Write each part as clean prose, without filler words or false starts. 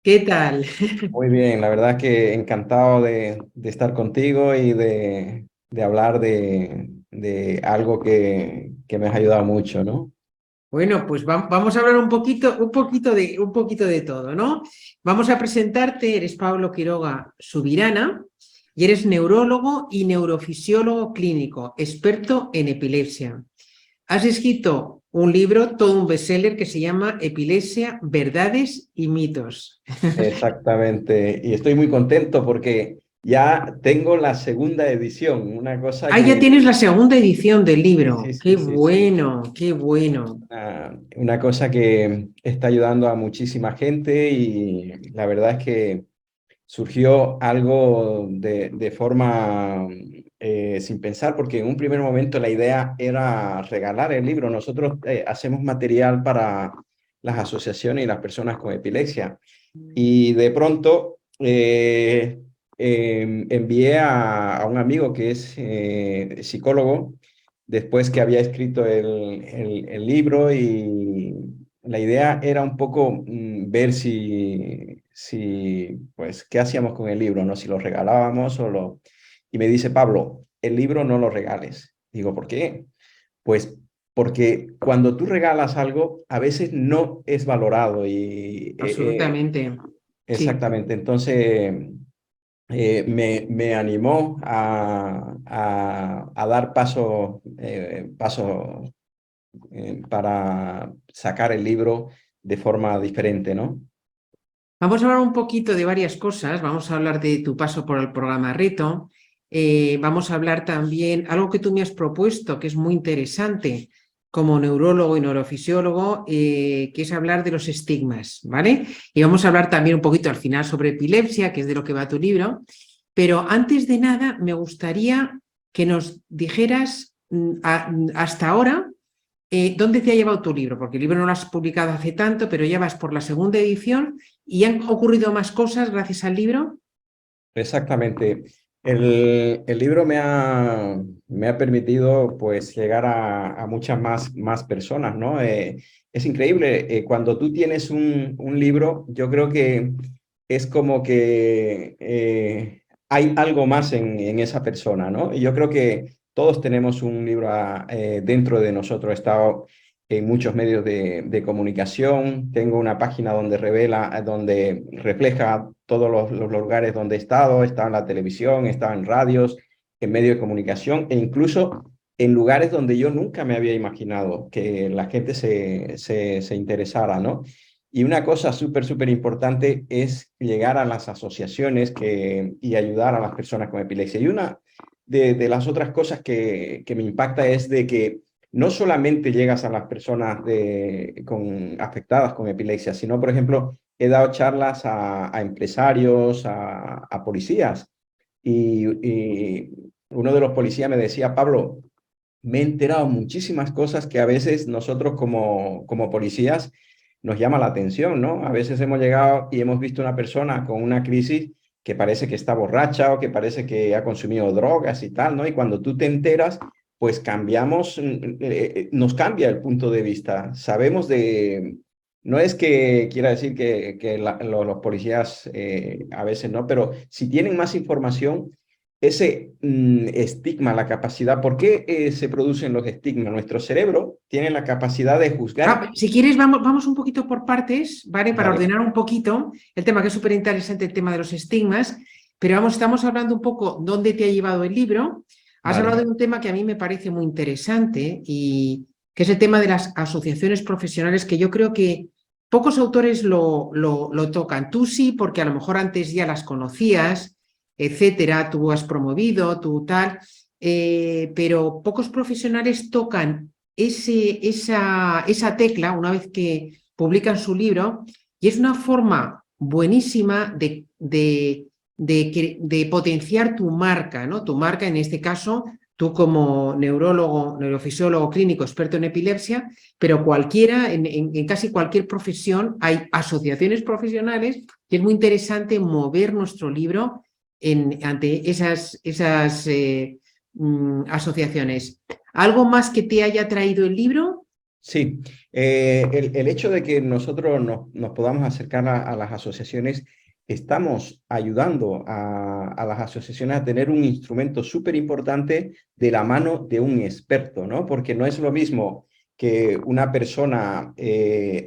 ¿Qué tal? Muy bien, la verdad que encantado de estar contigo y de hablar de algo que me has ayudado mucho, ¿no? Bueno, pues vamos a hablar un poquito de todo, ¿no? Vamos a presentarte, eres Pablo Quiroga Subirana y eres neurólogo y neurofisiólogo clínico, experto en epilepsia. Has escrito un libro, todo un bestseller que se llama Epilepsia, Verdades y Mitos. Exactamente, y estoy muy contento porque ya tengo la segunda edición, una cosa Ah, ya que, tienes la segunda edición del sí, sí, libro. Qué sí, sí, sí, bueno, qué bueno. una cosa que está ayudando a muchísima gente y la verdad es que surgió algo de forma sin pensar, porque en un primer momento la idea era regalar el libro. Nosotros hacemos material para las asociaciones y las personas con epilepsia. Y de pronto envié a un amigo que es psicólogo, después que había escrito el libro y la idea era un poco ver pues, qué hacíamos con el libro, ¿no? Si lo regalábamos o lo... Y me dice, Pablo, el libro no lo regales. Digo, ¿por qué? Pues porque cuando tú regalas algo, a veces no es valorado y Absolutamente. Sí. exactamente. Entonces me animó a dar paso para sacar el libro de forma diferente, ¿no? Vamos a hablar un poquito de varias cosas. Vamos a hablar de tu paso por el programa Reto. Vamos a hablar también algo que tú me has propuesto, que es muy interesante como neurólogo y neurofisiólogo, que es hablar de los estigmas, ¿vale? Y vamos a hablar también un poquito al final sobre epilepsia, que es de lo que va tu libro. Pero antes de nada, me gustaría que nos dijeras hasta ahora. ¿Dónde te ha llevado tu libro? Porque el libro no lo has publicado hace tanto, pero ya vas por la segunda edición y han ocurrido más cosas gracias al libro. Exactamente. El libro me ha permitido pues llegar a muchas más personas, ¿no? Es increíble, cuando tú tienes un libro, yo creo que es como que hay algo más en esa persona, ¿no? Y yo creo que todos tenemos un libro dentro de nosotros. He estado en muchos medios de comunicación. Tengo una página donde revela, donde refleja todos los lugares donde he estado. He estado en la televisión, he estado en radios, en medios de comunicación e incluso en lugares donde yo nunca me había imaginado que la gente se interesara, ¿no? Y una cosa súper importante es llegar a las asociaciones y ayudar a las personas con epilepsia. Y una de las otras cosas que me impacta es de que no solamente llegas a las personas afectadas con epilepsia, sino, por ejemplo, he dado charlas a empresarios, a policías, y uno de los policías me decía, Pablo, me he enterado muchísimas cosas que a veces nosotros como policías nos llama la atención, ¿no? A veces hemos llegado y hemos visto una persona con una crisis que parece que está borracha o que parece que ha consumido drogas y tal, ¿no? Y cuando tú te enteras, pues nos cambia el punto de vista. Sabemos no es que quiera decir que los policías a veces no, pero si tienen más información, ese estigma, la capacidad, ¿por qué se producen los estigmas? Nuestro cerebro tiene la capacidad de juzgar. Si quieres, vamos un poquito por partes, ¿vale? Para Vale, ordenar un poquito el tema, que es súper interesante, el tema de los estigmas, pero estamos hablando un poco dónde te ha llevado el libro. Has hablado vale. de un tema que a mí me parece muy interesante y que es el tema de las asociaciones profesionales, que yo creo que pocos autores lo tocan. Tú sí, porque a lo mejor antes ya las conocías, etcétera, tú has promovido, tú tal, pero pocos profesionales tocan esa tecla una vez que publican su libro, y es una forma buenísima de potenciar tu marca, ¿no? Tu marca, en este caso, tú como neurólogo, neurofisiólogo clínico experto en epilepsia, pero cualquiera, en casi cualquier profesión, hay asociaciones profesionales y es muy interesante mover nuestro libro ante esas asociaciones. ¿Algo más que te haya traído el libro? Sí, el hecho de que nosotros nos podamos acercar a las asociaciones, estamos ayudando a las asociaciones a tener un instrumento súper importante de la mano de un experto, ¿no? Porque no es lo mismo que una persona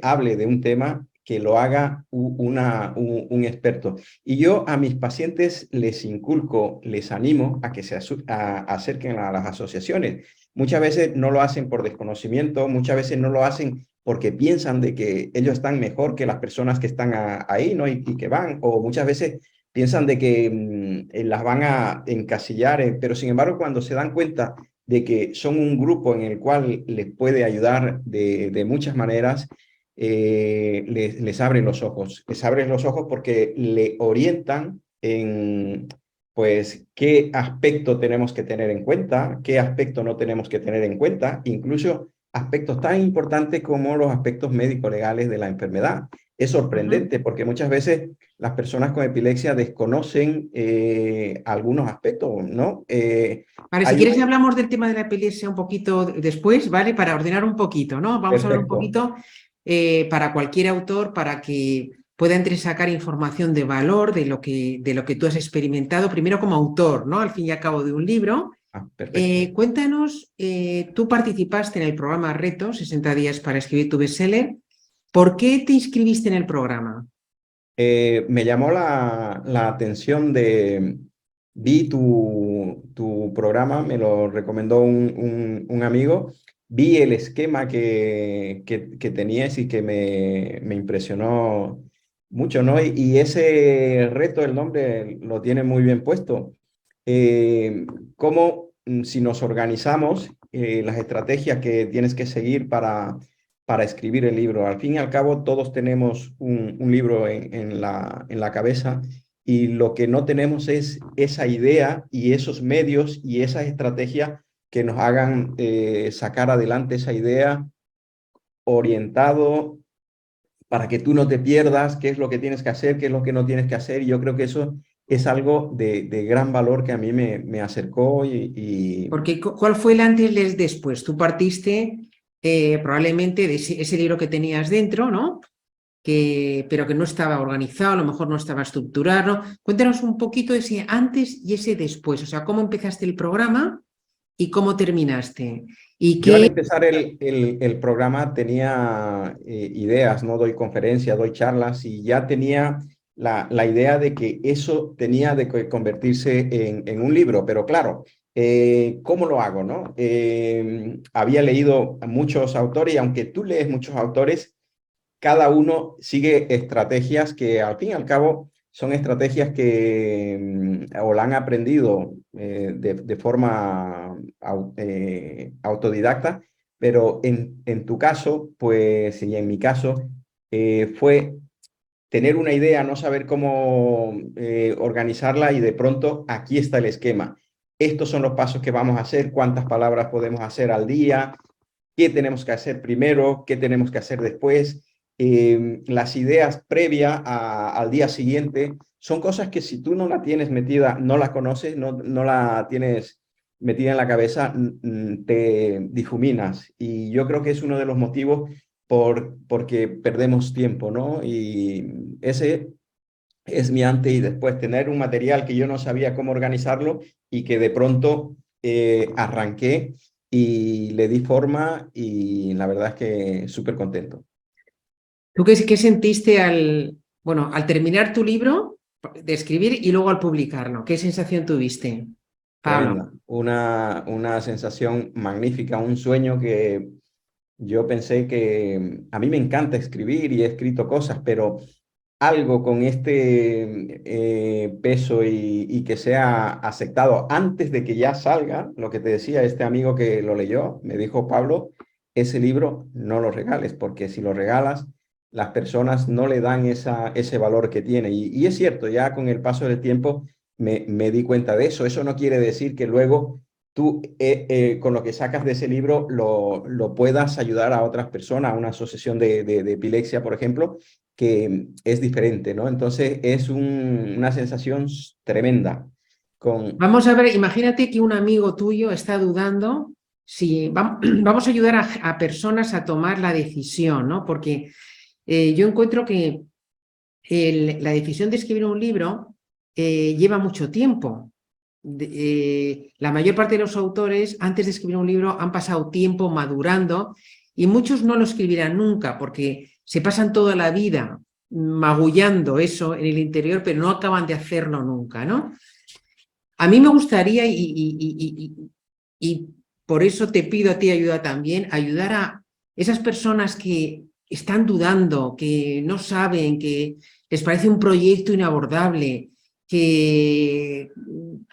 hable de un tema que lo haga un experto. Y yo a mis pacientes les inculco, les animo a que acerquen a las asociaciones. Muchas veces no lo hacen por desconocimiento, muchas veces no lo hacen porque piensan de que ellos están mejor que las personas que están ahí, ¿no? Y que van, o muchas veces piensan de que las van a encasillar, pero sin embargo cuando se dan cuenta de que son un grupo en el cual les puede ayudar de muchas maneras, les abren los ojos. Les abren los ojos porque le orientan en, pues, qué aspecto tenemos que tener en cuenta, qué aspecto no tenemos que tener en cuenta, incluso aspectos tan importantes como los aspectos médico-legales de la enfermedad. Es Ujú. sorprendente porque muchas veces las personas con epilepsia desconocen algunos aspectos, ¿no? Vale, si Hay un... quieres hablamos del tema de la epilepsia un poquito después, ¿vale? Para ordenar un poquito, ¿no? Vamos a hablar un Perfecto. poquito para cualquier autor, para que pueda sacar información de valor de lo que tú has experimentado, primero como autor, ¿no? Al fin y al cabo de un libro. Ah, perfecto. Cuéntanos, tú participaste en el programa Reto, 60 días para escribir tu bestseller. ¿Por qué te inscribiste en el programa? Me llamó la atención vi tu programa, me lo recomendó un amigo, vi el esquema que tenías y que me impresionó mucho, ¿no? Y ese reto, el nombre lo tiene muy bien puesto. Cómo si nos organizamos, las estrategias que tienes que seguir para escribir el libro. Al fin y al cabo, todos tenemos un libro en la cabeza y lo que no tenemos es esa idea y esos medios y esas estrategias que nos hagan sacar adelante esa idea orientado para que tú no te pierdas qué es lo que tienes que hacer, qué es lo que no tienes que hacer. Y yo creo que eso es algo de gran valor que a mí me acercó Porque, ¿cuál fue el antes y el después? Tú partiste probablemente de ese libro que tenías dentro, ¿no? Pero que no estaba organizado, a lo mejor no estaba estructurado. Cuéntanos un poquito ese antes y ese después, o sea, cómo empezaste el programa y cómo terminaste. Y Yo al qué, empezar el programa tenía ideas, no doy conferencias, doy charlas y ya tenía la idea de que eso tenía de convertirse en un libro, pero claro, ¿cómo lo hago, no? Había leído a muchos autores y aunque tú lees muchos autores, cada uno sigue estrategias que al fin y al cabo son estrategias que o la han aprendido de forma autodidacta, pero en tu caso, pues, y en mi caso, fue tener una idea, no saber cómo organizarla y de pronto aquí está el esquema. Estos son los pasos que vamos a hacer, cuántas palabras podemos hacer al día, qué tenemos que hacer primero, qué tenemos que hacer después. Las ideas previas al día siguiente son cosas que si tú no la tienes metida, no la conoces, no la tienes metida en la cabeza, te difuminas. Y yo creo que es uno de los motivos porque perdemos tiempo, ¿no? Y ese es mi antes y después, tener un material que yo no sabía cómo organizarlo y que de pronto arranqué y le di forma y la verdad es que súper contento. ¿Tú qué sentiste bueno, al terminar tu libro de escribir y luego al publicarlo? ¿Qué sensación tuviste, Pablo? Tremenda, una sensación magnífica, un sueño que yo pensé que a mí me encanta escribir y he escrito cosas, pero algo con este peso y que sea aceptado antes de que ya salga, lo que te decía este amigo que lo leyó, me dijo, Pablo, ese libro no lo regales, porque si lo regalas, las personas no le dan ese valor que tiene. Y es cierto, ya con el paso del tiempo me di cuenta de eso. Eso no quiere decir que luego tú con lo que sacas de ese libro lo puedas ayudar a otras personas, a una asociación de epilepsia, por ejemplo, que es diferente, ¿no? Entonces es una sensación tremenda. Con, Vamos a ver, imagínate que un amigo tuyo está dudando Sí, vamos a ayudar a personas a tomar la decisión, ¿no? Porque yo encuentro que la decisión de escribir un libro lleva mucho tiempo. La mayor parte de los autores, antes de escribir un libro, han pasado tiempo madurando y muchos no lo escribirán nunca porque se pasan toda la vida magullando eso en el interior, pero no acaban de hacerlo nunca, ¿no? A mí me gustaría, y por eso te pido a ti ayuda también, ayudar a esas personas que están dudando, que no saben, que les parece un proyecto inabordable, que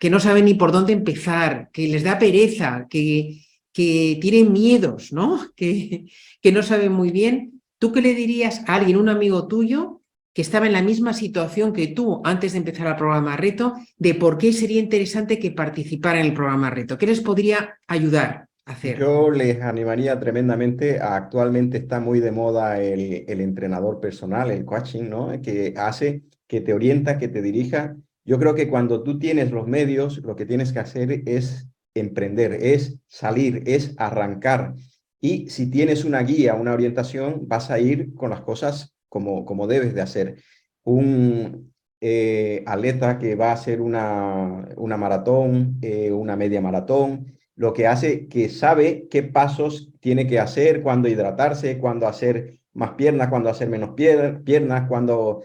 no saben ni por dónde empezar, que les da pereza, que tienen miedos, ¿no? Que no saben muy bien. ¿Tú qué le dirías a alguien, un amigo tuyo, que estaba en la misma situación que tú antes de empezar el programa Reto, de por qué sería interesante que participara en el programa Reto? ¿Qué les podría ayudar a hacer? Yo les animaría tremendamente. Actualmente está muy de moda el entrenador personal, el coaching, ¿no? Que hace, que te orienta, que te dirija. Yo creo que cuando tú tienes los medios, lo que tienes que hacer es emprender, es salir, es arrancar. Y si tienes una guía, una orientación, vas a ir con las cosas como debes de hacer. Un atleta que va a hacer una maratón, una media maratón, lo que hace que sabe qué pasos tiene que hacer, cuándo hidratarse, cuándo hacer más piernas, cuándo hacer menos piernas, cuándo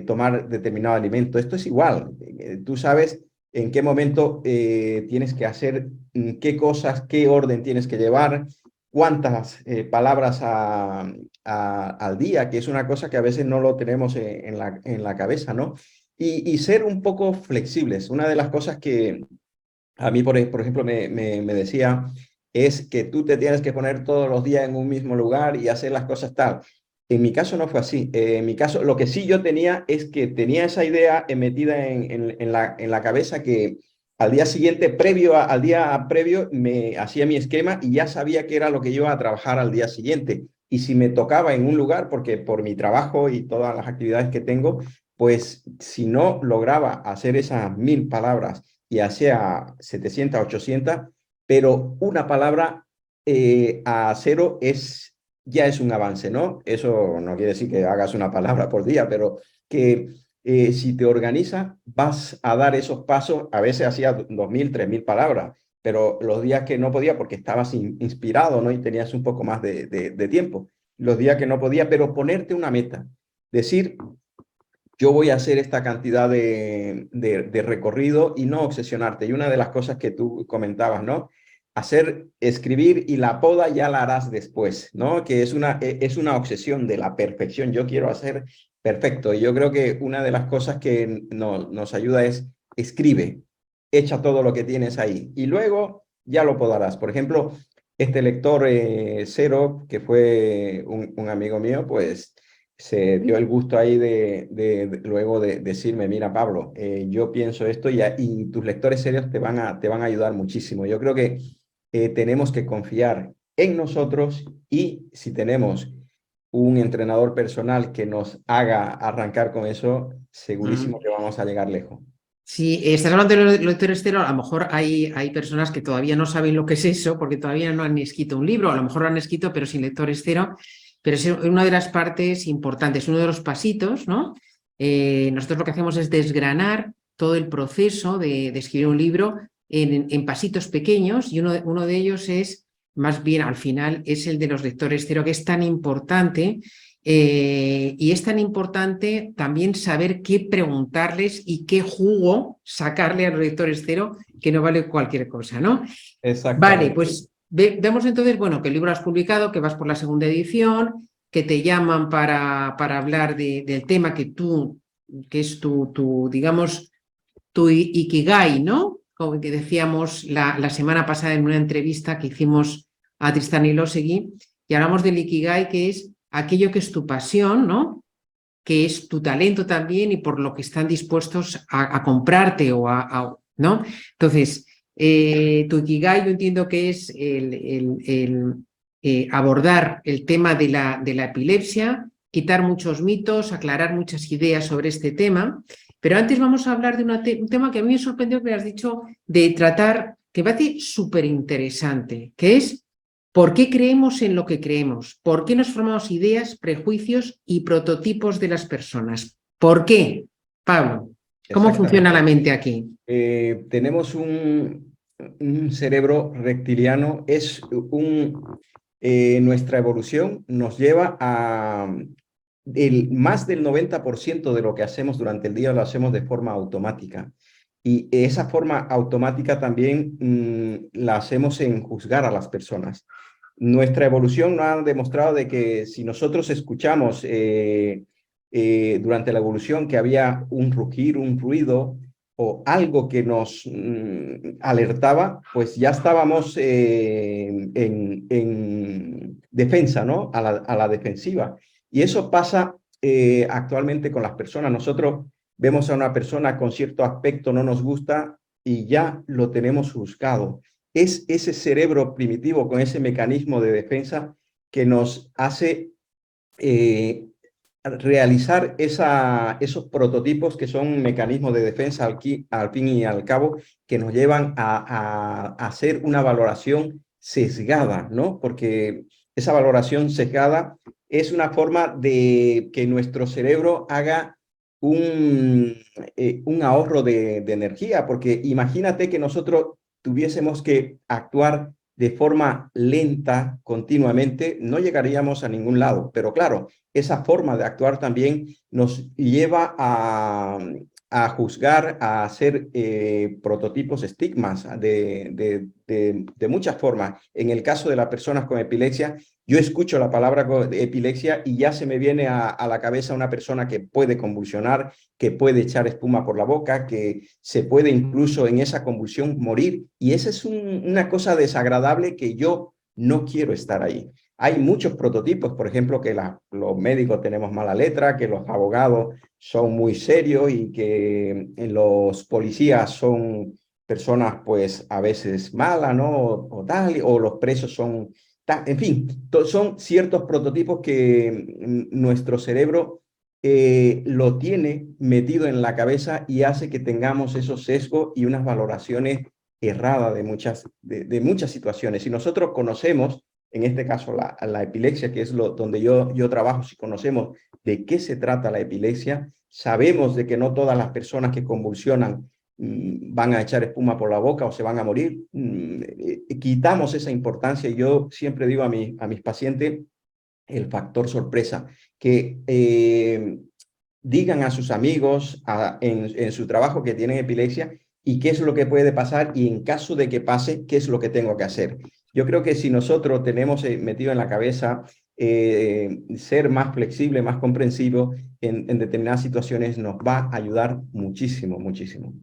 tomar determinado alimento. Esto es igual. Tú sabes en qué momento tienes que hacer qué cosas, qué orden tienes que llevar, cuántas palabras al día, que es una cosa que a veces no lo tenemos en la cabeza, ¿no? Y ser un poco flexibles. Una de las cosas que a mí, por ejemplo, me decía, es que tú te tienes que poner todos los días en un mismo lugar y hacer las cosas tal. En mi caso no fue así. En mi caso, lo que sí yo tenía es que tenía esa idea metida en la cabeza, que al día siguiente, al día previo, me hacía mi esquema y ya sabía qué era lo que iba a trabajar al día siguiente. Y si me tocaba en un lugar, porque por mi trabajo y todas las actividades que tengo, pues si no lograba hacer esas 1000 palabras y hacía 700, 800, pero una palabra a cero ya es un avance, ¿no? Eso no quiere decir que hagas una palabra por día, pero que si te organizas vas a dar esos pasos. A veces hacía 2000, 3000 palabras, pero los días que no podía, porque estabas inspirado, ¿no? Y tenías un poco más de tiempo. Los días que no podía, pero ponerte una meta. Decir, yo voy a hacer esta cantidad de recorrido y no obsesionarte. Y una de las cosas que tú comentabas, ¿no? Escribir, y la poda ya la harás después, ¿no? Que es una obsesión de la perfección. Yo quiero hacer perfecto. Y yo creo que una de las cosas que nos ayuda es escribe, echa todo lo que tienes ahí y luego ya lo podarás. Por ejemplo, este lector Cero, que fue un amigo mío, pues se dio el gusto ahí luego de decirme, mira, Pablo, yo pienso esto, y tus lectores serios te van a ayudar muchísimo. Yo creo que tenemos que confiar en nosotros, y si tenemos un entrenador personal que nos haga arrancar con eso, segurísimo que vamos a llegar lejos. Si estás hablando de lectores cero, a lo mejor hay personas que todavía no saben lo que es eso, porque todavía no han escrito un libro, a lo mejor lo han escrito, pero sin lectores cero, pero es una de las partes importantes, uno de los pasitos, ¿no? Nosotros lo que hacemos es desgranar todo el proceso de escribir un libro en pasitos pequeños, y uno de ellos es, más bien al final, es el de los lectores cero, que es tan importante. Y es tan importante también saber qué preguntarles y qué jugo sacarle a los lectores cero, que no vale cualquier cosa, ¿no? Vale, Exactamente. pues vemos entonces, bueno, que el libro has publicado, que vas por la segunda edición, que te llaman para hablar del tema que es digamos, tu Ikigai, ¿no? Como que decíamos la semana pasada en una entrevista que hicimos a Tristán Ilósegui, y hablamos del Ikigai, que es aquello que es tu pasión, ¿no? Que es tu talento también y por lo que están dispuestos a comprarte ¿no? Entonces, tu Ikigai yo entiendo que es abordar el tema de la epilepsia, quitar muchos mitos, aclarar muchas ideas sobre este tema, pero antes vamos a hablar de un tema que a mí me sorprendió que has dicho, de tratar que me parece súper interesante, que es ¿por qué creemos en lo que creemos? ¿Por qué nos formamos ideas, prejuicios y prototipos de las personas? ¿Por qué, Pablo? ¿Cómo funciona la Exactamente. mente aquí? Tenemos un cerebro reptiliano, nuestra evolución nos lleva a más del 90% de lo que hacemos durante el día lo hacemos de forma automática. Y esa forma automática también la hacemos en juzgar a las personas. Nuestra evolución nos ha demostrado de que si nosotros escuchamos durante la evolución que había un rugir, un ruido, o algo que nos alertaba, pues ya estábamos en defensa, ¿no? A la defensiva. Y eso pasa actualmente con las personas. Nosotros vemos a una persona con cierto aspecto, no nos gusta y ya lo tenemos juzgado. Es ese cerebro primitivo con ese mecanismo de defensa que nos hace realizar esos prototipos que son mecanismos de defensa al fin y al cabo, que nos llevan a hacer una valoración sesgada, ¿no? Porque esa valoración sesgada es una forma de que nuestro cerebro haga un ahorro de energía, porque imagínate que nosotros tuviésemos que actuar de forma lenta continuamente, no llegaríamos a ningún lado. Pero claro, esa forma de actuar también nos lleva a juzgar, a hacer prototipos, estigmas de muchas formas. En el caso de las personas con epilepsia, yo escucho la palabra epilepsia y ya se me viene a la cabeza una persona que puede convulsionar, que puede echar espuma por la boca, que se puede incluso en esa convulsión morir. Y esa es una cosa desagradable que yo no quiero estar ahí. Hay muchos prototipos, por ejemplo, que los médicos tenemos mala letra, que los abogados son muy serios y que los policías son personas pues a veces malas, ¿no? O tal, o los presos son en fin, son ciertos prototipos que nuestro cerebro lo tiene metido en la cabeza y hace que tengamos esos sesgos y unas valoraciones erradas de muchas situaciones. Si nosotros conocemos, en este caso la epilepsia, que es donde yo trabajo, si conocemos de qué se trata la epilepsia, sabemos de que no todas las personas que convulsionan van a echar espuma por la boca o se van a morir. Quitamos esa importancia y yo siempre digo a mis pacientes el factor sorpresa, que digan a sus amigos en su trabajo que tienen epilepsia y qué es lo que puede pasar y en caso de que pase, qué es lo que tengo que hacer. Yo creo que si nosotros tenemos metido en la cabeza ser más flexible, más comprensivo en determinadas situaciones nos va a ayudar muchísimo, muchísimo.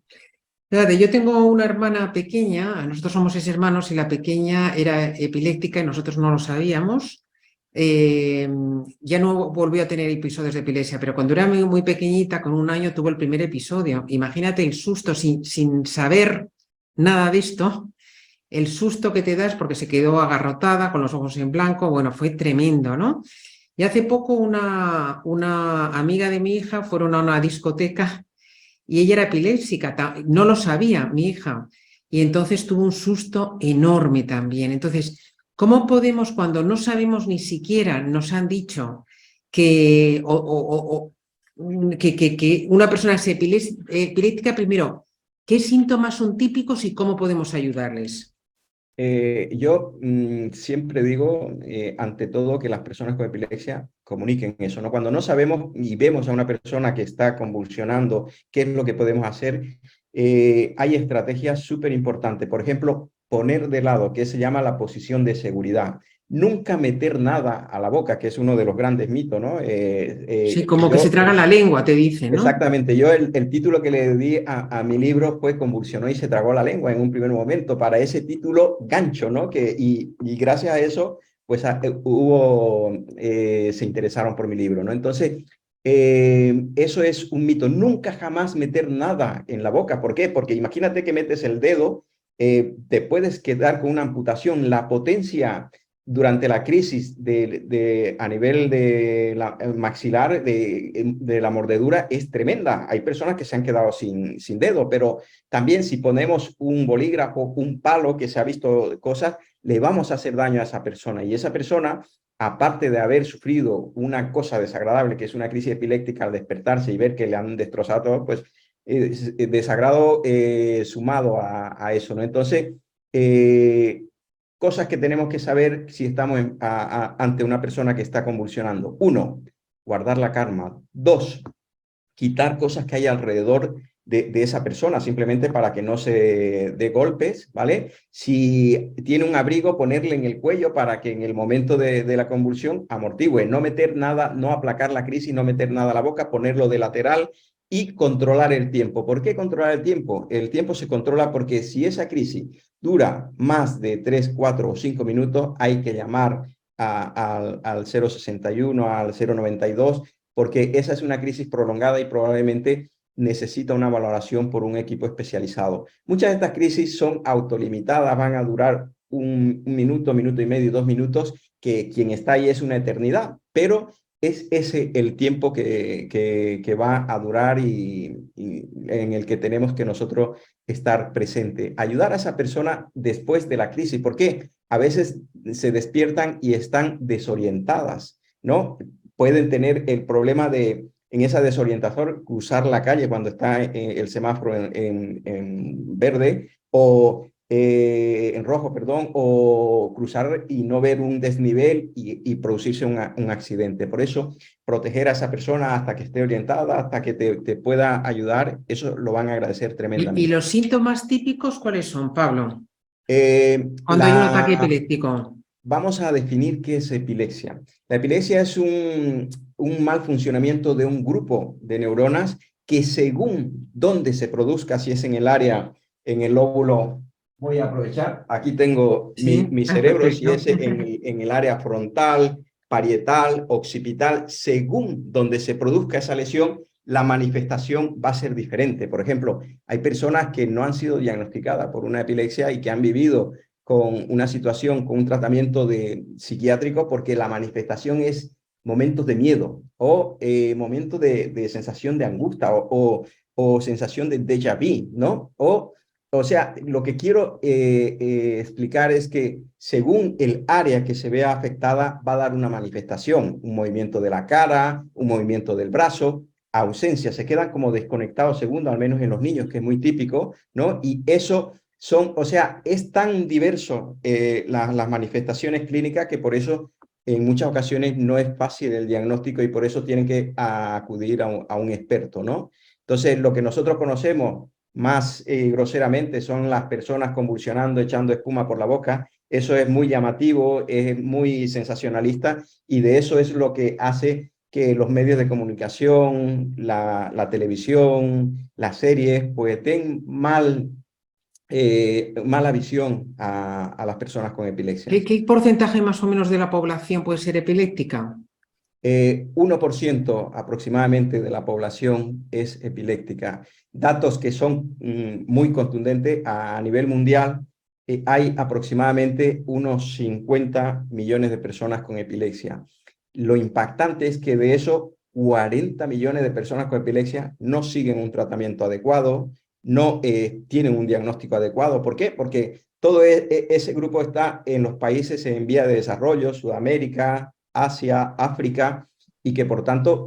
Fíjate, yo tengo una hermana pequeña, nosotros somos 6 hermanos y la pequeña era epiléptica y nosotros no lo sabíamos. Ya no volvió a tener episodios de epilepsia, pero cuando era muy, muy pequeñita, con 1 año, tuvo el primer episodio. Imagínate el susto sin saber nada de esto, el susto que te das porque se quedó agarrotada con los ojos en blanco. Bueno, fue tremendo, ¿no? Y hace poco una amiga de mi hija fueron a una discoteca y ella era epiléptica, no lo sabía mi hija, y entonces tuvo un susto enorme también. Entonces, ¿cómo podemos cuando no sabemos ni siquiera, nos han dicho que, que una persona es epiléptica, primero, qué síntomas son típicos y cómo podemos ayudarles? Yo siempre digo, ante todo, que las personas con epilepsia comuniquen eso, ¿no? Cuando no sabemos y vemos a una persona que está convulsionando, ¿qué es lo que podemos hacer? Hay estrategias súper importantes. Por ejemplo, poner de lado, que se llama la posición de seguridad. Nunca meter nada a la boca, que es uno de los grandes mitos, ¿no? Sí, como que se traga la lengua, te dicen, ¿no? Exactamente, yo el título que le di a mi libro fue Convulsionó y se tragó la lengua en un primer momento, para ese título gancho, ¿no? Y gracias a eso, pues se interesaron por mi libro, ¿no? Entonces, eso es un mito, nunca jamás meter nada en la boca. ¿Por qué? Porque imagínate que metes el dedo, te puedes quedar con una amputación, la potencia durante la crisis a nivel de la maxilar, de la mordedura, es tremenda. Hay personas que se han quedado sin dedo, pero también si ponemos un bolígrafo, un palo, que se ha visto cosas, le vamos a hacer daño a esa persona. Y esa persona, aparte de haber sufrido una cosa desagradable, que es una crisis epiléptica al despertarse y ver que le han destrozado todo, pues desagrado sumado a eso, ¿no? Entonces, cosas que tenemos que saber si estamos ante una persona que está convulsionando. 1, guardar la calma. 2, quitar cosas que hay alrededor de esa persona, simplemente para que no se dé golpes, ¿vale? Si tiene un abrigo, ponerle en el cuello para que en el momento de la convulsión amortigüe. No meter nada, no aplacar la crisis, no meter nada a la boca, ponerlo de lateral y controlar el tiempo. ¿Por qué controlar el tiempo? El tiempo se controla porque si esa crisis dura más de 3, 4 o 5 minutos, hay que llamar al 061, al 092, porque esa es una crisis prolongada y probablemente necesita una valoración por un equipo especializado. Muchas de estas crisis son autolimitadas, van a durar un minuto, minuto y medio, 2 minutos, que quien está ahí es una eternidad, pero es ese el tiempo que va a durar y en el que tenemos que nosotros estar presente. Ayudar a esa persona después de la crisis. ¿Por qué? A veces se despiertan y están desorientadas, ¿no? Pueden tener el problema de, en esa desorientación, cruzar la calle cuando está el semáforo en verde o en rojo, perdón, o cruzar y no ver un desnivel y producirse un accidente. Por eso, proteger a esa persona hasta que esté orientada, hasta que te pueda ayudar, eso lo van a agradecer ¿Y tremendamente. los síntomas típicos cuáles son, Pablo? Cuando hay un ataque La epiléptico. Vamos a definir qué es epilepsia. La epilepsia es un mal funcionamiento de un grupo de neuronas que según dónde se produzca, si es en el área, en el lóbulo, voy a aprovechar, aquí tengo Sí, mi cerebro, si perfecto. es en el área frontal, parietal, occipital, según donde se produzca esa lesión, la manifestación va a ser diferente. Por ejemplo, hay personas que no han sido diagnosticadas por una epilepsia y que han vivido con una situación, con un tratamiento psiquiátrico, porque la manifestación es momentos de miedo o momentos de sensación de angustia o sensación de déjà vu, ¿no? O sea, lo que quiero explicar es que según el área que se vea afectada, va a dar una manifestación, un movimiento de la cara, un movimiento del brazo, ausencia, se quedan como desconectados segundos, al menos en los niños, que es muy típico, ¿no? Y eso o sea, es tan diverso las manifestaciones clínicas que por eso en muchas ocasiones no es fácil el diagnóstico y por eso tienen que acudir a un experto, ¿no? Entonces, lo que nosotros conocemos más groseramente son las personas convulsionando, echando espuma por la boca. Eso es muy llamativo, es muy sensacionalista y de eso es lo que hace que los medios de comunicación, la televisión, las series, pues den mala visión a las personas con epilepsia. ¿Qué porcentaje más o menos de la población puede ser epiléptica? 1% aproximadamente de la población es epiléptica. Datos que son muy contundentes a nivel mundial. Hay aproximadamente unos 50 millones de personas con epilepsia. Lo impactante es que de eso, 40 millones de personas con epilepsia no siguen un tratamiento adecuado, no tienen un diagnóstico adecuado. ¿Por qué? Porque todo ese grupo está en los países en vía de desarrollo, Sudamérica, Asia, África, y que por tanto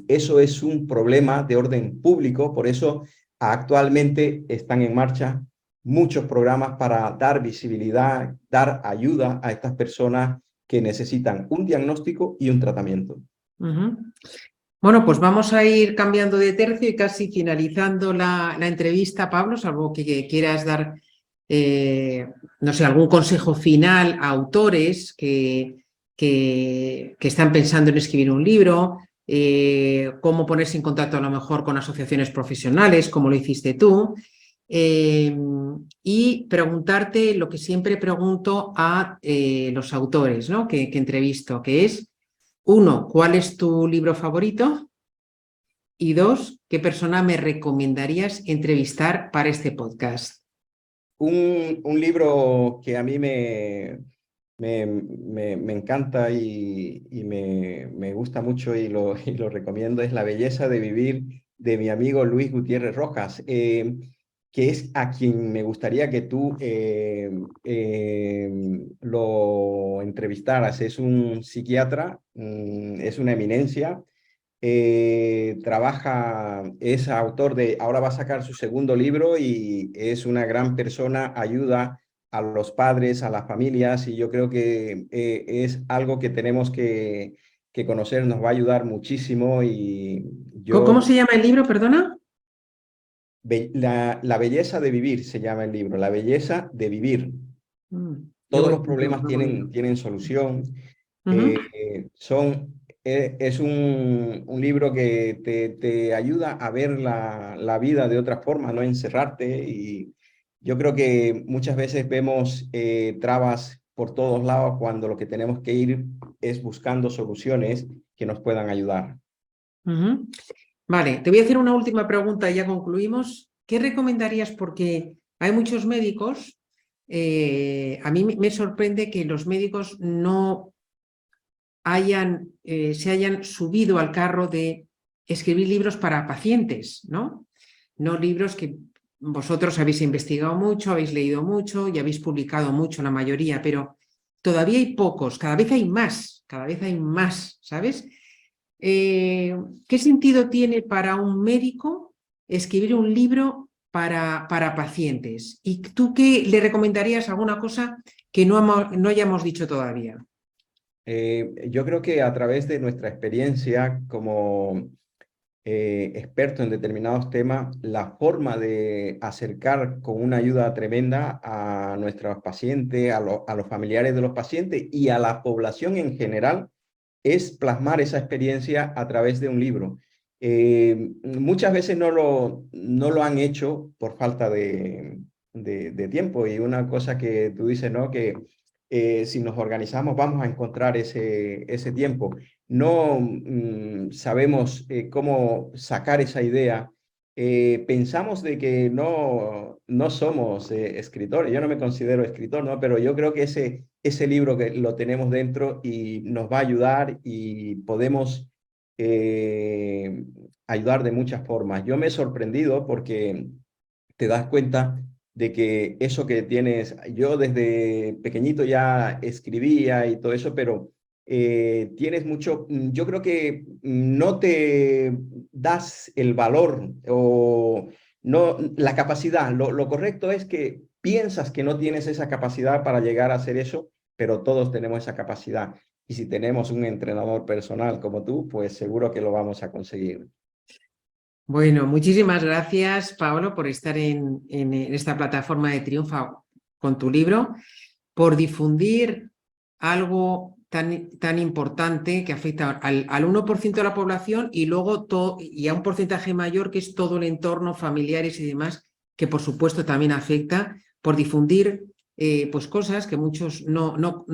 eso es un problema de orden público. Por eso actualmente están en marcha muchos programas para dar visibilidad, dar ayuda a estas personas que necesitan un diagnóstico y un tratamiento. Bueno, pues vamos a ir cambiando de tercio y casi finalizando la entrevista, Pablo, salvo que quieras dar, no sé, algún consejo final a autores que están pensando en escribir un libro, cómo ponerse en contacto a lo mejor con asociaciones profesionales, como lo hiciste tú, y preguntarte lo que siempre pregunto a los autores, ¿no? que entrevisto, que es: 1, ¿cuál es tu libro favorito? Y 2, ¿qué persona me recomendarías entrevistar para este podcast? Un libro que a mí me encanta y me gusta mucho y lo recomiendo, es La belleza de vivir de mi amigo Luis Gutiérrez Rojas, que es a quien me gustaría que tú lo entrevistaras. Es un psiquiatra, es una eminencia. Es autor ahora va a sacar su segundo libro y es una gran persona, ayuda a los padres, a las familias, y yo creo que es algo que tenemos que conocer, nos va a ayudar muchísimo. Y ¿Cómo yo, se llama el libro, perdona? la belleza de vivir se llama el libro, La belleza de vivir. Todos los problemas tienen solución. Ujú. Es un libro que te ayuda a ver la vida de otra forma, no encerrarte. Y yo creo que muchas veces vemos trabas por todos lados cuando lo que tenemos que ir es buscando soluciones que nos puedan ayudar. Ujú. Vale, te voy a hacer una última pregunta y ya concluimos. ¿Qué recomendarías? Porque hay muchos médicos, a mí me sorprende que los médicos no se hayan subido al carro de escribir libros para pacientes, ¿no? No libros que vosotros habéis investigado mucho, habéis leído mucho y habéis publicado mucho, la mayoría, pero todavía hay pocos, cada vez hay más, ¿sabes? ¿Qué sentido tiene para un médico escribir un libro para pacientes? ¿Y tú qué le recomendarías alguna cosa que no hayamos dicho todavía? Yo creo que a través de nuestra experiencia como experto en determinados temas, la forma de acercar con una ayuda tremenda a nuestros pacientes, a los familiares de los pacientes y a la población en general, es plasmar esa experiencia a través de un libro. Muchas veces no lo han hecho por falta de tiempo, y una cosa que tú dices, ¿no? Que si nos organizamos vamos a encontrar ese tiempo. No sabemos cómo sacar esa idea. Pensamos de que no somos escritores. Yo no me considero escritor, ¿no? Pero yo creo que ese libro que lo tenemos dentro y nos va a ayudar, y podemos eh, ayudar de muchas formas. Yo me he sorprendido porque te das cuenta de que eso que tienes, yo desde pequeñito ya escribía y todo eso, pero tienes mucho, yo creo que no te das el valor o no la capacidad. Lo correcto es que piensas que no tienes esa capacidad para llegar a hacer eso, pero todos tenemos esa capacidad. Y si tenemos un entrenador personal como tú, pues seguro que lo vamos a conseguir. Bueno, muchísimas gracias, Paolo, por estar en esta plataforma de Triunfa con tu libro, por difundir algo tan importante que afecta al 1% de la población y luego y a un porcentaje mayor que es todo el entorno, familiares y demás, que por supuesto también afecta, por difundir pues cosas que muchos no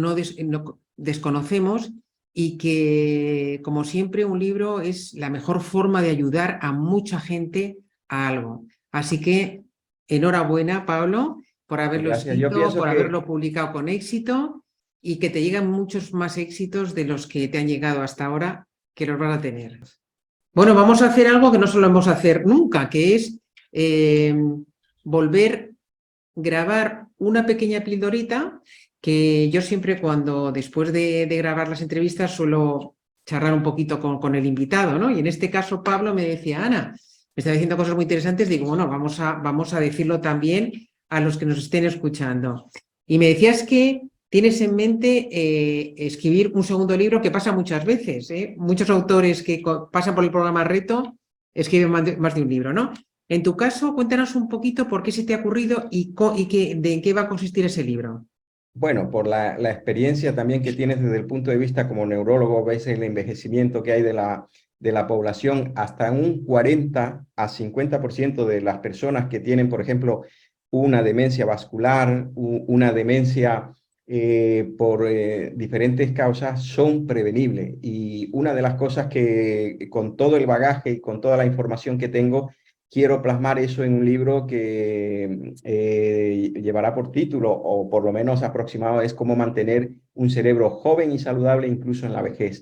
desconocemos, y que, como siempre, un libro es la mejor forma de ayudar a mucha gente a algo. Así que enhorabuena, Pablo, por haberlo Gracias. Yo escrito, pienso por que haberlo publicado con éxito, y que te llegan muchos más éxitos de los que te han llegado hasta ahora, que los van a tener. Bueno, vamos a hacer algo que no solemos hacer nunca, que es volver grabar una pequeña pildorita, que yo siempre después de grabar las entrevistas suelo charlar un poquito con el invitado, ¿no? Y en este caso Pablo me decía, Ana, me está diciendo cosas muy interesantes, digo, bueno, vamos a decirlo también a los que nos estén escuchando. Y me decías que tienes en mente escribir un segundo libro, que pasa muchas veces, ¿eh? Muchos autores que pasan por el programa Reto escriben más de un libro, ¿no? En tu caso, cuéntanos un poquito por qué se te ha ocurrido y en qué va a consistir ese libro. bueno, por la experiencia también que tienes desde el punto de vista como neurólogo, ves el envejecimiento que hay de la población. Hasta un 40 a 50% de las personas que tienen, por ejemplo, una demencia vascular, una demencia por diferentes causas, son prevenibles. Y una de las cosas que, con todo el bagaje y con toda la información que tengo, quiero plasmar eso en un libro que llevará por título, o por lo menos aproximado, es cómo mantener un cerebro joven y saludable incluso en la vejez.